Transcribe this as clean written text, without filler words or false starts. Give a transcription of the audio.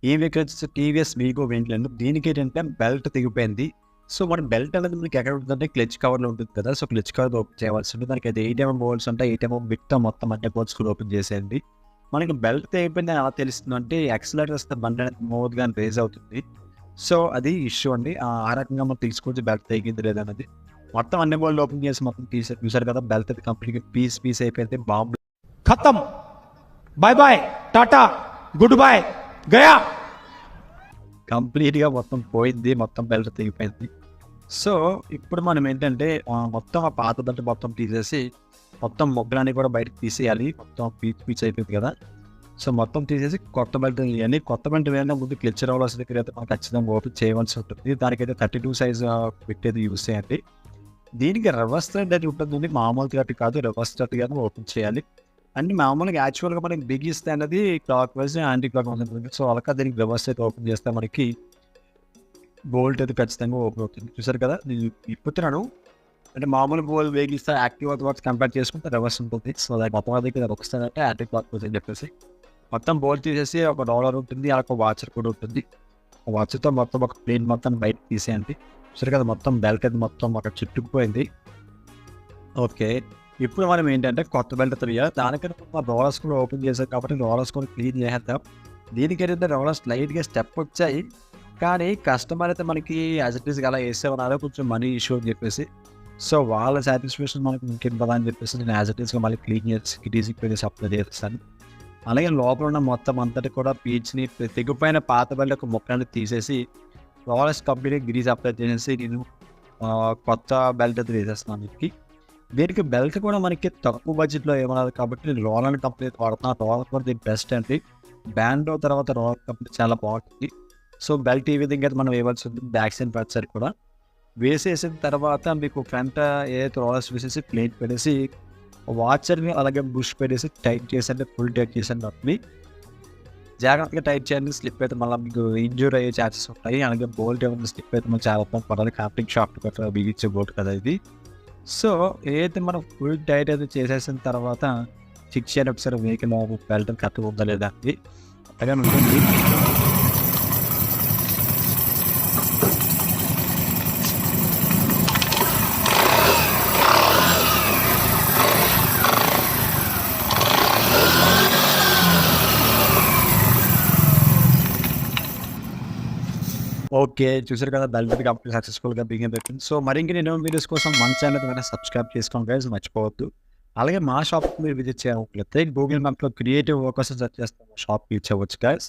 ఈ వెహికల్ వచ్చేసి TVS వీగో vehicle. దీనికి ఏంటంటే బెల్ట్ తెగిపోయింది. సో మన బెల్ట్ అనేది మనకి ఎక్కడ ఉంటుందంటే క్లచ్ కవర్లో ఉంటుంది కదా. సో క్లచ్ కవర్ ఓపెన్ చేయవలసి ఉంటుంది. దానికి అది 8mm బోల్ట్స్ ఉంటాయి. 8mm బిట్తో మొత్తం అన్ని బోల్ట్స్ కూడా ఓపెన్ చేసేయండి. మనకి బెల్ట్ తెగిపోయింది ఎలా తెలుస్తుంది అంటే యాక్సిలరేటర్ వస్తే బండి అనేది స్మూత్గా రేజ్ అవుతుంది. సో అది ఇష్యూ అండి. ఆ రకంగా మనం తీసుకోవచ్చు బెల్ట్ తెగింది లేదన్నది. మొత్తం అన్ని బోల్ట్ ఓపెన్ చేసి మొత్తం చూసారు కదా. బెల్ట్ అయితే కంప్లీట్గా పీస్ అయిపోయింది. బాంబు खत्म, bye bye, tata, good bye, गया. కంప్లీట్గా మొత్తం పోయింది. మొత్తం బెల్ట్ తెగిపోయింది. సో ఇప్పుడు మనం ఏంటంటే మొత్తం ఆ పాత బెల్ట్ మొత్తం తీసేసి మొత్తం మొగ్గలన్నీ కూడా బయటకు తీసేయాలి. మొత్తం పీచ్ అయిపోయింది కదా. సో మొత్తం తీసేసి కొత్త బెల్ట్ వేయాలి. కొత్త బెల్ట్ వేయాలంటే ముందు క్లచ్ రోలర్స్ దగ్గర అయితే మనం ఖచ్చితంగా ఓపెన్ చేయవలసి ఉంటుంది. దానికైతే 32 సైజ్ పెట్టేది యూస్ చేయండి. దీనికి రివర్స్ థ్రెడ్ అని ఉంటుంది. మామూలు థ్రెడ్ కాదు, రివర్స్ థ్రెడ్ కానీ ఓపెన్ చేయాలి. అండ్ మామూలుగా యాక్చువల్గా మనకి బిగిస్తే అనేది clock wise anti clock wise ఉంటుంది. సో అలా దీనికి రివర్స్ అయితే ఓపెన్ చేస్తే మనకి బోల్ట్ అయితే ఖచ్చితంగా ఓపెన్ అవుతుంది. చూసారు కదా, నేను ఇప్పుతున్నాను. అంటే మామూలు బోల్ట్ వేగిస్తే యాక్టివ్ వర్క్స్ కంపేర్ చేసుకుంటే రివర్స్ ఉంటుంది. సో దానికి మొత్తం దగ్గర ఒకసారి అంటే యాంటీ క్లాక్ వైజ్ అని చెప్పేసి మొత్తం బోల్ట్ తీసేసి ఒక రోలర్ ఉంటుంది, అలా ఒక వాచర్ కూడా ఉంటుంది. వాచ్తో మొత్తం ఒక ప్లేన్ మొత్తం బయట తీసేయండి. చూసారు కదా, మొత్తం బెల్ట్ అయితే మొత్తం అక్కడ చుట్టుకుపోయింది. ఓకే, ఇప్పుడు మనం ఏంటంటే కొత్త బెల్ట్ తెలియాలి. దానికన్నా రోలర్స్ కూడా ఓపెన్ చేశాం కాబట్టి రోలర్స్ కూడా క్లీన్ చేసేద్దాం. దీనికి ఏంటంటే రోలర్స్ లైట్గా స్టెప్ వచ్చాయి, కానీ కస్టమర్ అయితే మనకి యాజ్ ఇట్ ఈస్గా అలా వేసేవన్నారో కొంచెం మనీ ఇష్యూ అని చెప్పేసి. సో వాళ్ళ సాటిస్ఫాక్షన్ మనకి ఇంకేం కదా అని చెప్పేసి నేను యాజ్ ఇట్ ఈస్గా మళ్ళీ క్లీన్ చేసి కిటీసీ పెట్టి అప్లై చేస్తాను. అలాగే లోపల ఉన్న మొత్తం అంతటి కూడా పీచ్ని తెగిపోయిన పాత బెల్ట్ ఒక ముక్కని తీసేసి రోలర్స్ కంపెనీ గ్రీజ్ అప్లై చేసేసి నేను కొత్త బెల్ట్ అయితే వేసేస్తున్నాను. దీనికి బెల్ట్ కూడా మనకి తక్కువ బడ్జెట్లో ఏమన్నారు కాబట్టి నేను రోలర్ కంపెనీ వాడుతున్నాను. రోలర్ కూడా దీనికి బెస్ట్ అండి. బ్యాండో తర్వాత రోలర్ కంపెనీ చాలా బాగుంటుంది. సో బెల్ట్ ఈ విధంగా అయితే మనం వేయవలసి ఉంటుంది. బ్యాక్ సైడ్ ఫ్రంట్ సైడ్ కూడా వేసేసిన తర్వాత మీకు ఫ్రంట్ ఏదైతే రోలర్స్ వేసేసి ప్లేట్ పెట్టేసి వాచర్ని అలాగే బుష్ పెట్టేసి టైట్ చేసండి. ఫుల్ టైట్ చేసండి. అవి జాగ్రత్తగా టైట్ చేయండి. స్లిప్ అయితే మళ్ళీ మీకు ఇంజూర్ అయ్యే ఛాన్సెస్ ఉంటాయి. అలాగే బోల్ట్ ఏమైనా స్లిప్ అయితే మనం చాలా పడాలి. కాప్టింగ్ షాఫ్ట్ గట్రా బిగించే బోల్ట్ కదా ఇది. సో ఏదైతే మనం ఫుల్ టైట్ అయితే చేసేసిన తర్వాత చెక్ చేయాలి ఒకసారి వెహికల్ బెల్ట్ కరెక్ట్గా ఉందా లేదా అని. అట్టగా ఉంటుంది. ఓకే, చూసారు కదా, బెల్ట్ కంప్లీట్ సక్సెస్ఫుల్గా బిగిన్ పెట్టింది. సో మరి ఇంక నేను వీడియోస్ కోసం మన ఛానల్ వెంటనే సబ్స్క్రైబ్ చేసుకోండి గైస్, మర్చిపోవద్దు. అలాగే మా షాప్కి మీరు విజిట్ చేయాలనుకుంటే గూగుల్ మ్యాప్లో క్రియేటివ్ వర్కర్స్ సెర్చ్ చేస్తాం, షాప్కి ఇచ్చేవచ్చు గైస్.